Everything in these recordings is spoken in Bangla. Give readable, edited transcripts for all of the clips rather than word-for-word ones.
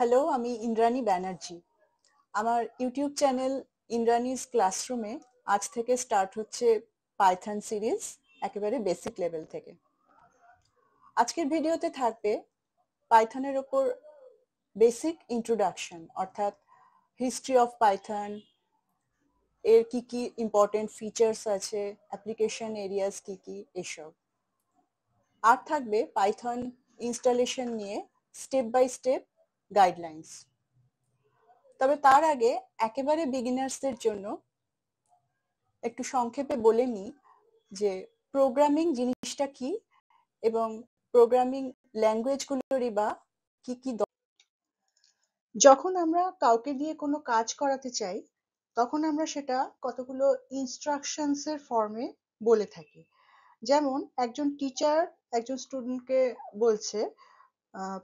হ্যালো, আমি ইন্দ্রাণী ব্যানার্জি। আমার ইউটিউব চ্যানেল ইন্দ্রাণীজ ক্লাসরুমে আজ থেকে স্টার্ট হচ্ছে পাইথন সিরিজ, একেবারে বেসিক লেভেল থেকে। আজকের ভিডিওতে থাকবে পাইথনের ওপর বেসিক ইন্ট্রোডাকশন, অর্থাৎ হিস্ট্রি অফ পাইথন, এর কি কি ইম্পর্টেন্ট ফিচার্স আছে, অ্যাপ্লিকেশন এরিয়াস কি কি, এসব। আর থাকবে পাইথন ইনস্টলেশন নিয়ে স্টেপ বাই স্টেপ গাইডলাইন্স। তবে তার আগে একেবারে বিগিনার্সদের জন্য একটু সংক্ষেপে বলে নিই যে প্রোগ্রামিং জিনিসটা কি এবং প্রোগ্রামিং ল্যাঙ্গুয়েজগুলোরই বা কি কি। যখন আমরা কাউকে দিয়ে কোনো কাজ করাতে চাই তখন আমরা সেটা কতগুলো ইনস্ট্রাকশনস এর ফর্মে বলে থাকি। যেমন একজন টিচার একজন স্টুডেন্টকে বলছে,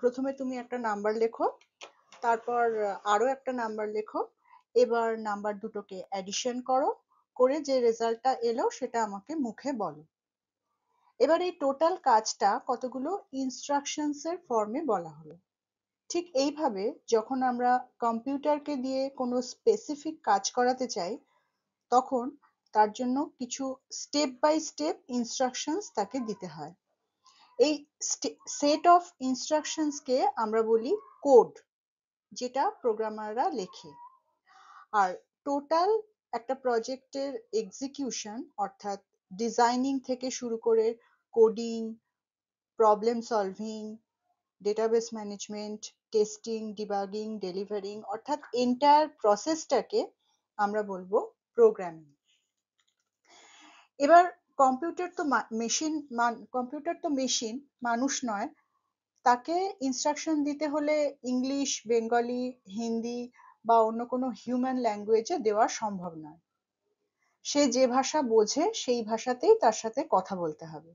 প্রথমে তুমি একটা নাম্বার লেখো, তারপর আরো একটা নাম্বার লেখো, এবার নাম্বার দুটোকে অ্যাডিশন করো, করে যে রেজাল্টটা এলো সেটা আমাকে মুখে বলো। এবার এই টোটাল কাজটা কতগুলো ইনস্ট্রাকশনস এর ফর্মে বলা হলো। ঠিক এইভাবে যখন আমরা কম্পিউটারকে দিয়ে কোনো স্পেসিফিক কাজ করাতে চাই তখন তার জন্য কিছু স্টেপ বাই স্টেপ ইনস্ট্রাকশনস তাকে দিতে হয়। এই সেট অফ ইনস্ট্রাকশনসকে আমরা বলি কোড, যেটা প্রোগ্রামাররা লেখে। আর টোটাল একটা প্রজেক্টের এক্সিকিউশন, অর্থাৎ ডিজাইনিং থেকে শুরু করে coding, problem solving, database management, testing, debugging, delivering, অর্থাৎ এন্টায়ার প্রসেসটাকে আমরা বলবো প্রোগ্রামিং। এবার কম্পিউটার তো মেশিন, মানুষ নয়। তাকে ইনস্ট্রাকশন দিতে হলে ইংলিশ, বেঙ্গলি, হিন্দি বা অন্য কোনো হিউম্যান ল্যাঙ্গুয়েজে দেওয়া সম্ভব নয়। সে যে ভাষা বোঝে সেই ভাষাতেই তার সাথে কথা বলতে হবে।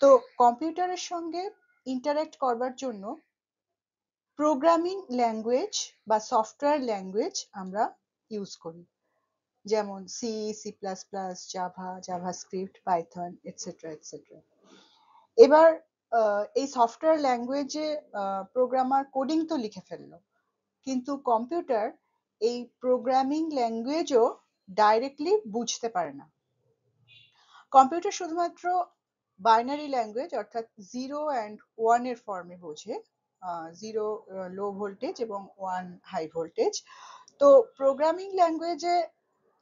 তো কম্পিউটারের সঙ্গে ইন্টারঅ্যাক্ট করবার জন্য প্রোগ্রামিং ল্যাঙ্গুয়েজ বা সফটওয়্যার ল্যাঙ্গুয়েজ আমরা ইউজ করি, যেমন C, C plus plus, Java, JavaScript, Python, etcetera etcetera. এবার এই সফটওয়্যার ল্যাঙ্গুয়েজে প্রোগ্রামার কোডিং তো লিখে ফেললো, কিন্তু কম্পিউটার এই প্রোগ্রামিং ল্যাঙ্গুয়েজও ডাইরেক্টলি বুঝতে পারে না। কম্পিউটার শুধুমাত্র বাইনারি ল্যাঙ্গুয়েজ, অর্থাৎ 0 অ্যান্ড 1 এর ফর্মে বোঝে, 0 লো ভোল্টেজ এবং 1 হাই ভোল্টেজ। তো প্রোগ্রামিং ল্যাঙ্গুয়েজে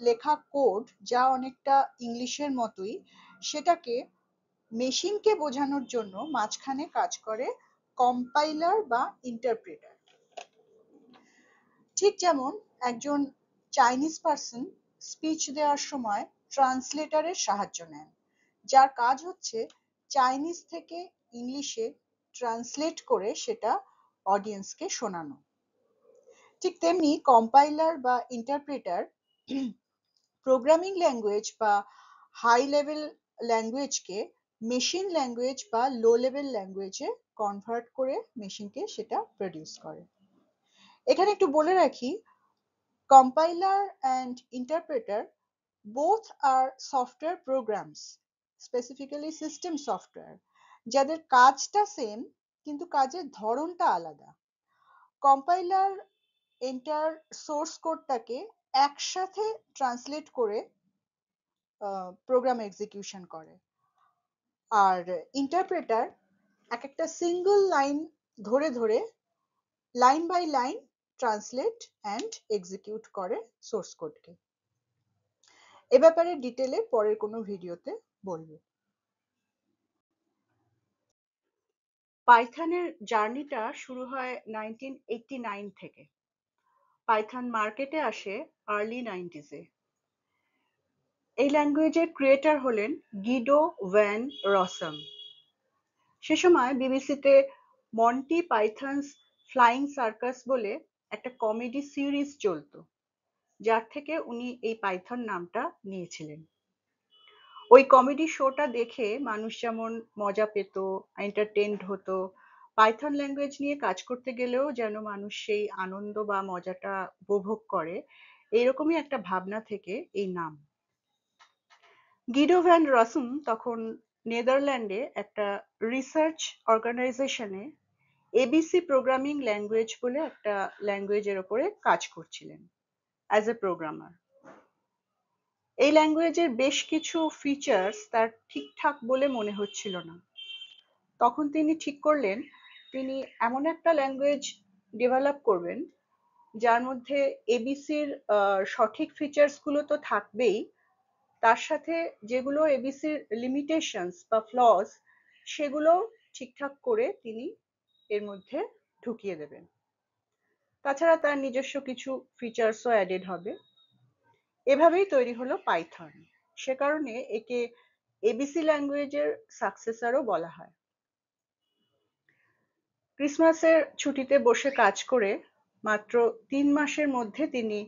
লেখা কোড, যা অনেকটা ইংলিশের মতোই, সেটাকে মেশিনকে বোঝানোর জন্য মাঝখানে কাজ করে কম্পাইলার বা ইন্টারপ্রেটার। ঠিক যেমন একজন চাইনিজ পার্সন স্পিচ দেওয়ার সময় ট্রান্সলেটরের সাহায্য নেন, যার কাজ হচ্ছে চাইনিজ থেকে ইংলিশে ট্রান্সলেট করে সেটা অডিয়েন্সকে শোনানো। ঠিক তেমনি কম্পাইলার বা ইন্টারপ্রেটার প্রোগ্রামিং ল্যাঙ্গুয়েজ বা হাই লেভেল ল্যাঙ্গুয়েজকে মেশিন ল্যাঙ্গুয়েজ বা লো লেভেল ল্যাঙ্গুয়েজে কনভার্ট করে মেশিনকে সেটা প্রডিউস করে। এখানে একটু বলে রাখি, compiler and interpreter both are software programs, specifically system software, যাদের কাজটা সেম কিন্তু কাজের ধরনটা আলাদা। কম্পাইলার এন্টার সোর্স কোডটাকে একসাথে ট্রান্সলেট করে প্রোগ্রাম এক্সিকিউশন করে, আর ইন্টারপ্রেটার এক একটা সিঙ্গল লাইন ধরে ধরে line by line translate and execute করে সোর্স কোডকে। এ ব্যাপারে ডিটেলে পরের কোনো ভিডিওতে বলবো। পাইথনের জার্নিটা শুরু হয় 1989 থেকে। পাইথন মার্কেটে আসে আর্লি 90s-এ। এই ল্যাঙ্গুয়েজের ক্রিয়েটর হলেন গিডো ভ্যান রসাম। সে সময় বিবিসিতে মন্টি পাইথনস ফ্লাইং সার্কাস বলে একটা কমেডি সিরিজ চলতো, যার থেকে উনি এই পাইথন নামটা নিয়েছিলেন। ওই কমেডি শোটা দেখে মানুষ যেমন মজা পেত, এন্টারটেইনড হতো, পাইথন ল্যাঙ্গুয়েজ নিয়ে কাজ করতে গেলেও যেন মানুষ সেই আনন্দ বা মজাটা উপভোগ করে, এইরকমই একটা ভাবনা থেকে এই নাম। গিডো ভ্যান রসুম তখন নেদারল্যান্ডে একটা রিসার্চ অর্গানাইজেশনে এবিসি প্রোগ্রামিং ল্যাঙ্গুয়েজ বলে একটা ল্যাঙ্গুয়েজের ওপরে কাজ করছিলেন অ্যাজ এ প্রোগ্রামার। এই ল্যাঙ্গুয়েজের বেশ কিছু ফিচার্স তার ঠিকঠাক বলে মনে হচ্ছিল না। তখন তিনি ঠিক করলেন তিনি এমন একটা ল্যাঙ্গুয়েজ ডেভেলপ করবেন যার মধ্যে এবিসির সঠিক ফিচার্স গুলো তো থাকবেই, তার সাথে যেগুলো এবিসির লিমিটেশনস বা ফ্লস সেগুলো ঠিকঠাক করে তিনি এর মধ্যে ঢুকিয়ে দেবেন। তাছাড়া তার নিজস্ব কিছু ফিচার্সও অ্যাডেড হবে। এভাবেই তৈরি হলো পাইথন। সে কারণে একে এবিসি ল্যাঙ্গুয়েজের সাকসেসরও বলা হয়। ক্রিসমাসের ছুটিতে বসে কাজ করে মাত্র 3 মাসের মধ্যে তিনি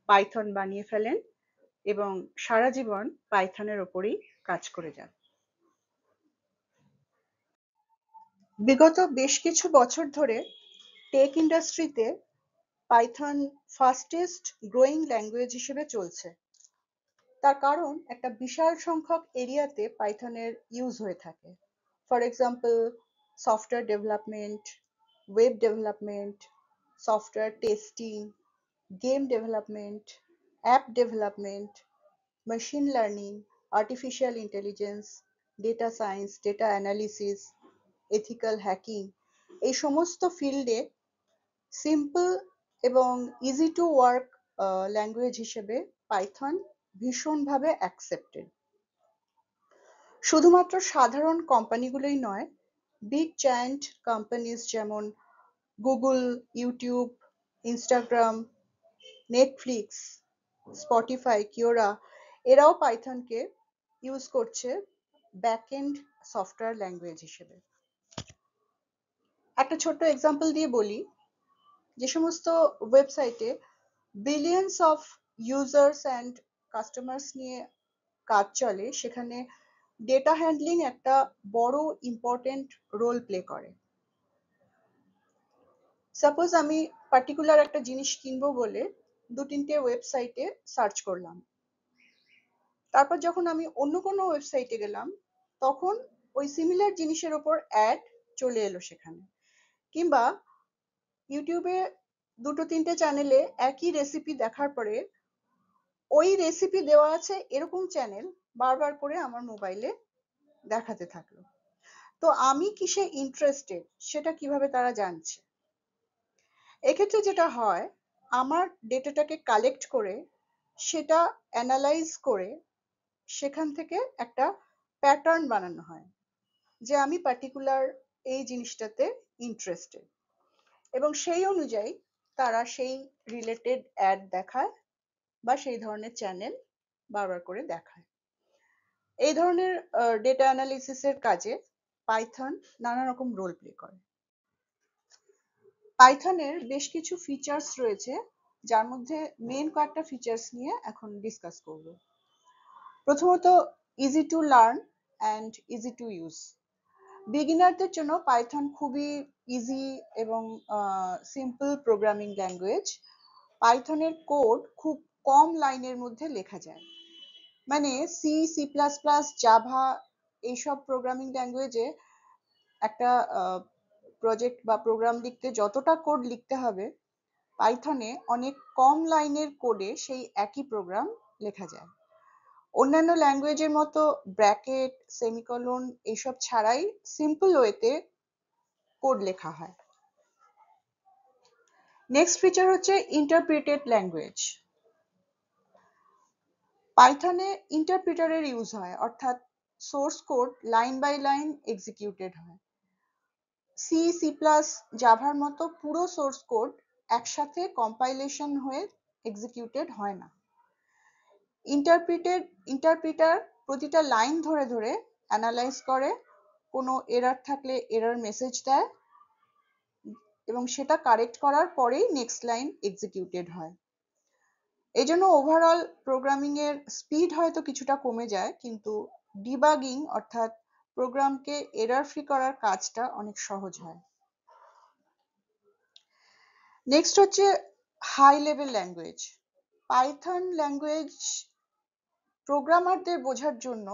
পাইথন বানিয়ে ফেলেন এবং সারা জীবন পাইথনের ওপরেই কাজ করে যান। বিগত বেশ কিছু বছর ধরে টেক ইন্ডাস্ট্রিতে পাইথন ফাস্টেস্ট গ্রোয়িং ল্যাঙ্গুয়েজ হিসেবে চলছে। তার কারণ একটা বিশাল সংখ্যক এরিয়াতে পাইথনের ইউজ হয়ে থাকে। For example, software development, web development, software testing, game development, app development, machine learning, artificial intelligence, data science, data analysis, ethical hacking, এই সমস্ত ফিল্ডে সিম্পল এবং ইজি টু ওয়ার্ক ল্যাঙ্গুয়েজ হিসেবে পাইথন ভীষণভাবে অ্যাকসেপ্টেড। শুধুমাত্র সাধারণ কোম্পানিগুলোই নয়, বিগ জায়ান্ট কোম্পানিজ যেমন Google, YouTube, Instagram, Netflix, Spotify, Quora, এরাও পাইথনকে ইউজ করছে ব্যাকএন্ড সফটওয়্যার ল্যাঙ্গুয়েজ হিসেবে। একটা ছোট্ট এক্সাম্পল দিয়ে বলি, যে সমস্ত ওয়েবসাইটে billions of users and customers নিয়ে কাজ চলে, সেখানে ডেটা হ্যান্ডলিং একটা বড় ইম্পর্টেন্ট রোল প্লে করে। সাপোজ আমি পার্টিকুলার একটা জিনিস কিনবো বলে 2-3টে ওয়েবসাইটে সার্চ করলাম, তারপর যখন আমি অন্য কোনো ওয়েবসাইটে গেলাম তখন ওই সিমিলার জিনিসের ওপর অ্যাড চলে এলো সেখানে। কিংবা ইউটিউবে 2-3টে চ্যানেলে একই রেসিপি দেখার পরে ওই রেসিপি দেওয়া আছে এরকম চ্যানেল বারবার করে আমার মোবাইলে দেখাতে থাকলো। তো আমি কিসে ইন্টারেস্টেড সেটা কিভাবে তারা জানছে? এক্ষেত্রে যেটা হয়, আমার ডেটাটাকে কালেক্ট করে সেটা অ্যানালাইজ করে সেখান থেকে একটা প্যাটার্ন বানানো হয় যে আমি পার্টিকুলার এই জিনিসটাতে ইন্টারেস্টেড, এবং সেই অনুযায়ী তারা সেই রিলেটেড অ্যাড দেখায় বা সেই ধরনের চ্যানেল বারবার করে দেখায়। এই ধরনের ডেটা অ্যানালিসিসের কাজে পাইথন নানা রকম রোল প্লে করে। পাইথনের বেশ কিছু ফিচার্স রয়েছে, যার মধ্যে মেন কয়েকটা ফিচার্স নিয়ে এখন ডিসকাস করব। প্রথমত, easy to learn and easy to use. বিগিনারদের জন্য পাইথন খুবই ইজি এবং সিম্পল প্রোগ্রামিং ল্যাঙ্গুয়েজ। পাইথনের কোড খুব কম লাইনের মধ্যে লেখা যায়। মানে C, C plus plus, Java, এইসব প্রোগ্রামিং ল্যাঙ্গুয়েজে একটা প্রজেক্ট বা প্রোগ্রাম লিখতে যতটা কোড লিখতে হবে, পাইথনে অনেক কম লাইনের কোডে সেই একই প্রোগ্রাম লেখা যায়। অন্যান্য ল্যাঙ্গুয়েজের মতো ব্র্যাকেট, সেমিকোলন এইসব ছাড়াই সিম্পল ওয়েতে কোড লেখা হয়। নেক্সট ফিচার হচ্ছে ইন্টারপ্রিটেড ল্যাঙ্গুয়েজ। পাইথনে ইন্টারপ্রিটারের ইউজ হয়, অর্থাৎ source code line by line executed হয়। সি, সি প্লাস, জাভার মতো পুরো সোর্স কোড একসাথে কম্পাইলেশন হয়ে এক্সিকিউটেড হয় না। ইন্টারপ্রিটার প্রতিটা লাইন ধরে ধরে অ্যানালাইজ করে, কোনো এরর থাকলে এরর মেসেজ দেয় এবং সেটা কারেক্ট করার পরেই নেক্সট লাইন এক্সিকিউটেড হয়। এই জন্য ওভারঅল প্রোগ্রামিং এর স্পিড হয়তো কিছুটা কমে যায়, কিন্তু ডিবাগিং অর্থাৎ প্রোগ্রামকে এরর ফ্রি করার কাজটা অনেক সহজ হয়। নেক্সট হচ্ছে high level language. Python language প্রোগ্রামারদের বোঝার জন্য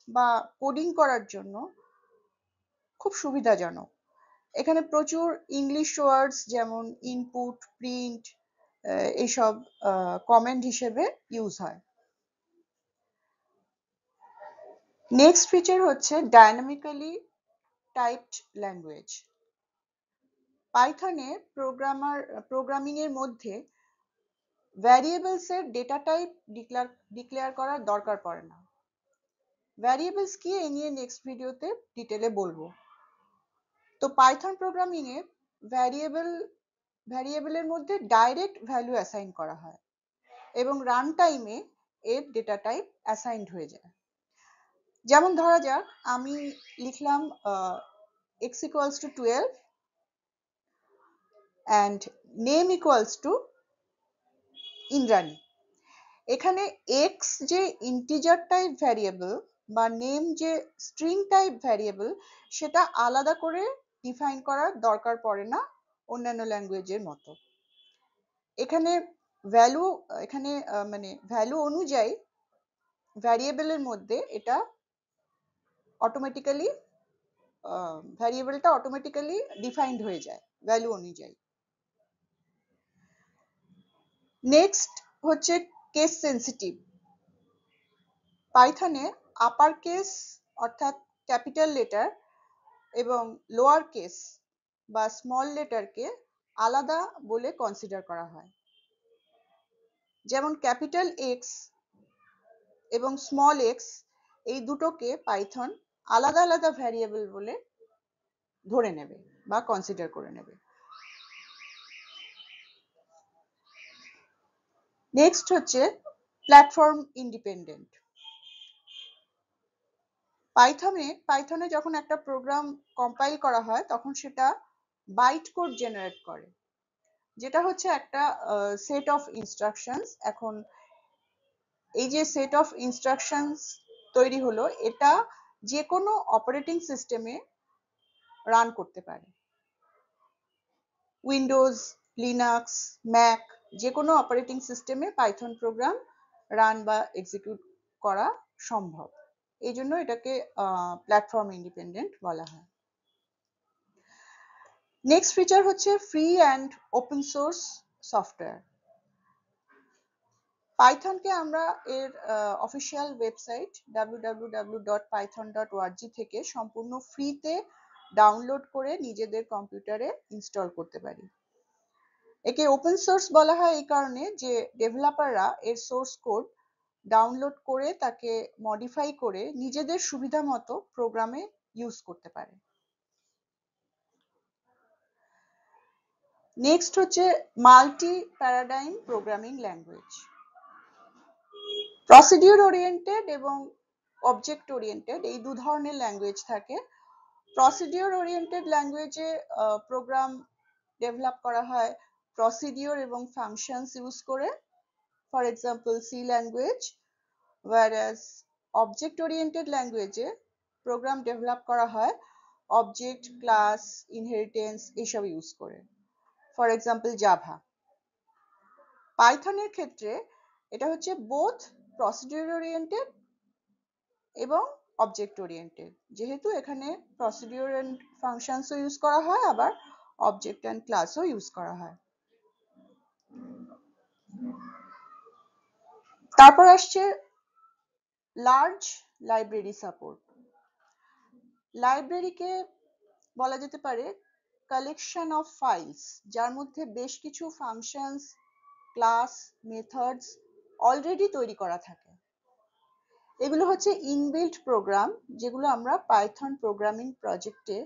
বা কোডিং করার জন্য খুব সুবিধাজনক। এখানে প্রচুর ইংলিশ ওয়ার্ডস যেমন ইনপুট, প্রিন্ট এইসব কমেন্ট হিসেবে ইউজ হয়। নেক্সট ফিচার হচ্ছে ডায়নামিক্যালি টাইপড ল্যাঙ্গুয়েজ। পাইথনে প্রোগ্রামিং এর মধ্যে ভ্যারিয়েবলস এর ডেটা টাইপ ডিক্লেয়ার করার দরকার পড়ে না। ভ্যারিয়েবলস কি এই নিয়ে নেক্সট ভিডিওতে ডিটেলে বলবো। তো পাইথন প্রোগ্রামিং এ ভ্যারিয়েবলের মধ্যে ডাইরেক্ট ভ্যালু অ্যাসাইন করা হয় এবং রান টাইমে এর ডেটা টাইপ অ্যাসাইন্ড হয়ে যায়। যেমন ধরা যাক আমি লিখলাম x equals to 12 and name equals to Indrani. এখানে x যে ইন্টিজার টাইপ ভ্যারিয়েবল বা নেম যে স্ট্রিং টাইপ ভ্যারিয়েবল সেটা আলাদা করে ডিফাইন করার দরকার পড়ে না অন্যান্য ল্যাঙ্গুয়েজের মতো। এখানে ভ্যালু অনুযায়ী ভ্যারিয়েবলের মধ্যে এটা ভ্যারিয়েবলটা অটোমেটিক্যালি ডিফাইন্ড হয়ে যায় ভ্যালু অনুযায়ী। নেক্সট হচ্ছে কেস সেন্সিটিভ। পাইথনে আপার কেস অর্থাৎ ক্যাপিটাল লেটার এবং লোয়ার কেস বা স্মল লেটারকে আলাদা বলে কনসিডার করা হয়। যেমন ক্যাপিটাল এক্স এবং স্মল এক্স এই দুটোকে পাইথন আলাদা আলাদা ভ্যারিয়েবল বলে ধরে নেবে বা কনসিডার করে নেবে। নেক্সট হচ্ছে প্ল্যাটফর্ম ইন্ডিপেন্ডেন্ট। পাইথনে যখন একটা প্রোগ্রাম কম্পাইল করা হয় তখন সেটা বাইট কোড জেনারেট করে, যেটা হচ্ছে একটা সেট অফ ইনস্ট্রাকশনস। এখন এই যে সেট অফ ইনস্ট্রাকশনস তৈরি হলো এটা যে কোনো অপারেটিং সিস্টেমে রান করতে পারে। উইন্ডোজ, লিনাক্স, ম্যাক যে কোনো অপারেটিং সিস্টেমে পাইথন প্রোগ্রাম রান বা এক্সিকিউট করা সম্ভব। এই জন্য এটাকে প্ল্যাটফর্ম ইন্ডিপেন্ডেন্ট বলা হয়। নেক্সট ফিচার হচ্ছে free and open source software. পাইথনকে আমরা এর অফিসিয়াল ওয়েবসাইট www.python.org থেকে সম্পূর্ণ ফ্রিতে ডাউনলোড করে নিজেদের কম্পিউটারে ইনস্টল করতে পারি। একে ওপেন সোর্স বলা হয় এই কারণে যে ডেভেলপাররা এর সোর্স কোড ডাউনলোড করে তাকে মডিফাই করে নিজেদের সুবিধা মতো প্রোগ্রামে ইউজ করতে পারে। নেক্সট হচ্ছে multi paradigm programming language. Procedure oriented এবং অবজেক্ট ওরিয়েন্টেড এই দু ধরনের ল্যাঙ্গুয়েজ থাকে। প্রসিডিউর ওরিয়েন্টেড ল্যাঙ্গুয়েজে প্রোগ্রাম ডেভেলপ করা হয় প্রসিডিউর এবং ফাংশনস ইউজ করে, for example C language. whereas object oriented ল্যাঙ্গুয়েজে প্রোগ্রাম ডেভেলপ করা হয় অবজেক্ট, ক্লাস, ইনহেরিটেন্স এইসব ইউজ করে, ফর এক্সাম্পল জাভা। পাইথনের ক্ষেত্রে এটা হচ্ছে বোথ প্রসিডিউর ওরিয়েন্টেড এবং অবজেক্ট ওরিয়েন্টেড, যেহেতু এখানে প্রসিডিউর এন্ড ফাংশনসও ইউজ করা হয় আবার অবজেক্ট এন্ড ক্লাসও ইউজ করা হয়। তারপর আসছে লার্জ লাইব্রেরি সাপোর্ট। লাইব্রেরিকে বলা যেতে পারে কালেকশন অফ ফাইলস যার মধ্যে বেশ কিছু ফাংশনস, ক্লাস, মেথডস অলরেডি তৈরি করা থাকে। এগুলো হচ্ছে ইনবিল্ট প্রোগ্রাম যেগুলো আমরা পাইথন প্রোগ্রামিং প্রজেক্টে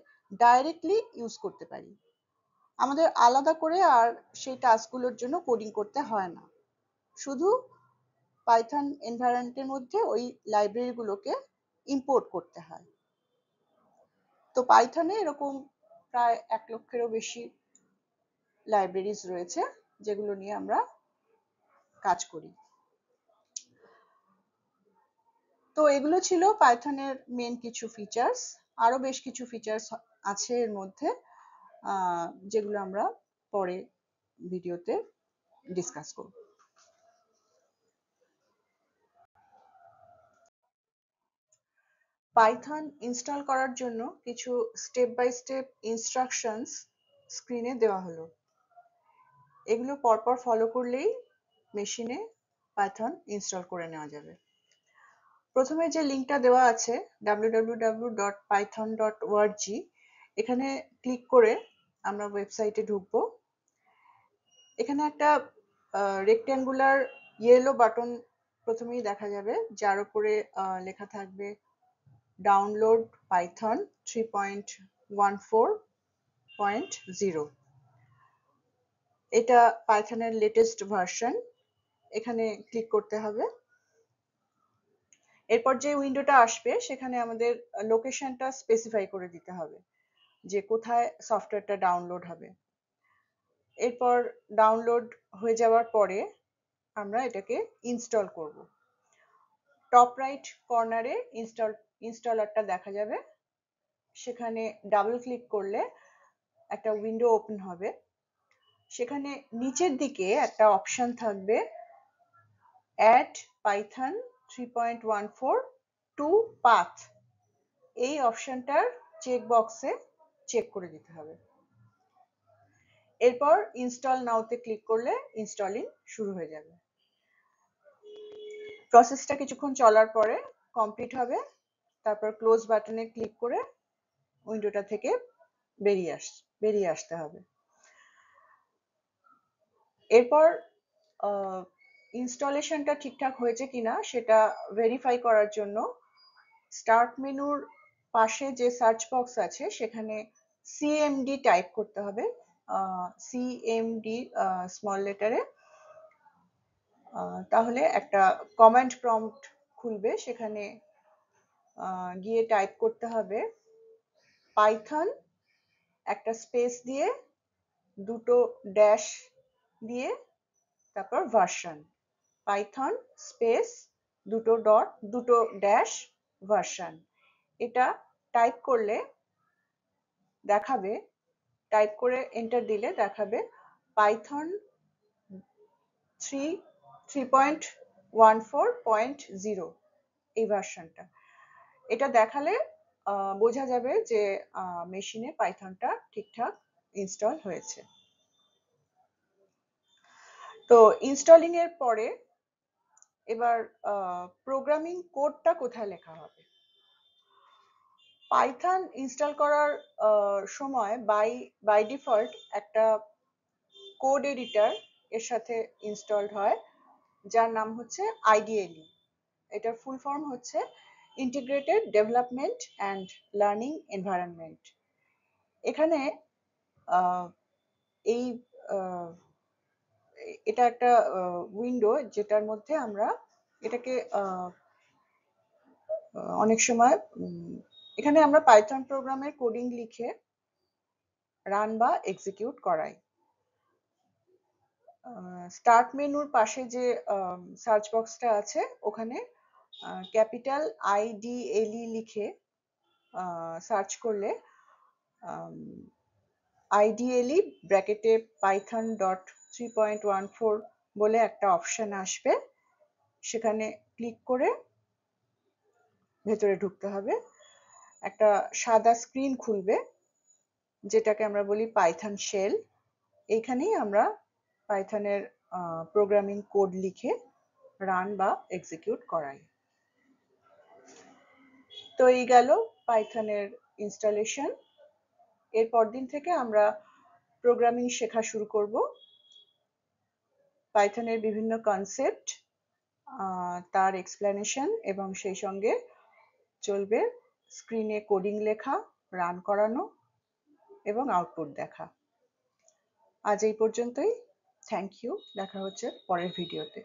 ডাইরেক্টলি ইউজ করতে পারি। আমাদের আলাদা করে আর সেই টাস্কগুলোর জন্য কোডিং করতে হয় না, শুধু পাইথন এনভায়রনমেন্টের মধ্যে ওই লাইব্রেরিগুলোকে ইম্পোর্ট করতে হয়। তো পাইথনে এরকম প্রায় 1 লক্ষেরও বেশি লাইব্রেরিজ রয়েছে যেগুলো নিয়ে আমরা কাজ করি। তো এগুলো ছিল পাইথনের মেন কিছু ফিচার্স। আরো বেশ কিছু ফিচার্স আছে এর মধ্যে যেগুলো আমরা পরে ভিডিওতে ডিসকাস করব। পাইথন ইনস্টল করার জন্য কিছু স্টেপ বাই স্টেপ ইনস্ট্রাকশনস স্ক্রিনে দেওয়া হলো। এগুলো পরপর ফলো করলেই মেশিনে পাইথন ইনস্টল করে নেওয়া যাবে। প্রথমে যে লিঙ্কটা দেওয়া আছে www.python.org, এখানে ক্লিক করে আমরা ওয়েবসাইটে ঢুকবো। এখানে একটা রেক্ট্যাঙ্গুলার ইয়েলো বাটন প্রথমেই দেখা যাবে, যার উপরে লেখা থাকবে ডাউনলোড পাইথন 3.14.0। এটা পাইথনের লেটেস্ট ভার্সন, এখানে ক্লিক করতে হবে। এরপর যে উইন্ডোটা আসবে সেখানে আমাদের লোকেশনটা স্পেসিফাই করে দিতে হবে যে কোথায় সফটওয়্যারটা ডাউনলোড হবে। এরপর ডাউনলোড হয়ে যাওয়ার পরে আমরা এটাকে ইনস্টল করব। টপ রাইট কর্নারে ইনস্টলারটা দেখা যাবে, সেখানে ডাবল ক্লিক করলে একটা উইন্ডো ওপেন হবে। সেখানে নিচের দিকে একটা অপশন থাকবে অ্যাড পাইথন 3.14 টু পাথ। এই অপশনটার চেক বক্সে চেক করে দিতে হবে। এরপর ইনস্টল নাওতে ক্লিক করলে ইনস্টলিং শুরু হয়ে যাবে। প্রসেসটা কিছুক্ষণ চলার পরে কমপ্লিট হবে, তারপর ক্লোজ বাটনে ক্লিক করে উইন্ডোটা থেকে বেরিয়ে আসতে হবে। এরপর ইনস্টলেশনটা ঠিকঠাক হয়েছে কিনা সেটা ভেরিফাই করার জন্য স্টার্ট মেনুর পাশে যে সার্চ বক্স আছে সেখানে সিএমডি টাইপ করতে হবে, সিএমডি স্মল লেটারে। তাহলে একটা কমান্ড প্রম্পট খুলবে, সেখানে গিয়ে টাইপ করতে হবে পাইথন একটা স্পেস দিয়ে দুটো ড্যাশ দিয়ে তারপর ভার্সন, পাইথন স্পেস দুটো ডট দুটো ড্যাশ ভার্সন। এটা টাইপ করলে দেখাবে, টাইপ করে এন্টার দিলে দেখাবে পাইথন 3.14.0 এই ভার্সনটা। এটা দেখালে বোঝা যাবে যে মেশিনে পাইথনটা ঠিকঠাক ইনস্টল হয়েছে। তো ইনস্টলিং এর পরে এবার প্রোগ্রামিং কোডটা কোথায় লেখা হবে। পাইথন ইনস্টল করার সময় বাই ডিফল্ট একটা কোড এডিটর এর সাথে ইনস্টলড হয়, যার নাম হচ্ছে আইডিএলই। এটার ফুল ফর্ম হচ্ছে integrated development and learning environment. এখানে এই এটা একটা উইন্ডো যেটার মধ্যে আমরা এটাকে অনেক সময় এখানে আমরা পাইথন প্রোগ্রামের কোডিং লিখে রান বা এক্সিকিউট করাই। স্টার্ট মেনুর পাশে যে সার্চ বক্সটা আছে ওখানে ক্যাপিটাল আইডিএলই লিখে সার্চ করলে আইডিএলই ব্র্যাকেটে python.3.14 বলে একটা অপশন আসবে, সেখানে ক্লিক করে ভেতরে ঢুকতে হবে। একটা সাদা স্ক্রিন খুলবে যেটাকে আমরা বলি পাইথন শেল। এইখানেই আমরা পাইথনের প্রোগ্রামিং কোড লিখে রান বা এক্সিকিউট করাই। তো এই গেল পাইথনের ইনস্টলেশন। এরপর দিন থেকে আমরা প্রোগ্রামিং শেখা শুরু করব। পাইথনের বিভিন্ন কনসেপ্ট, তার এক্সপ্লেনেশন এবং সেই সঙ্গে চলবে স্ক্রিনে কোডিং লেখা, রান করানো এবং আউটপুট দেখা। আজ এই পর্যন্তই। থ্যাংক ইউ, দেখা হচ্ছে পরের ভিডিওতে।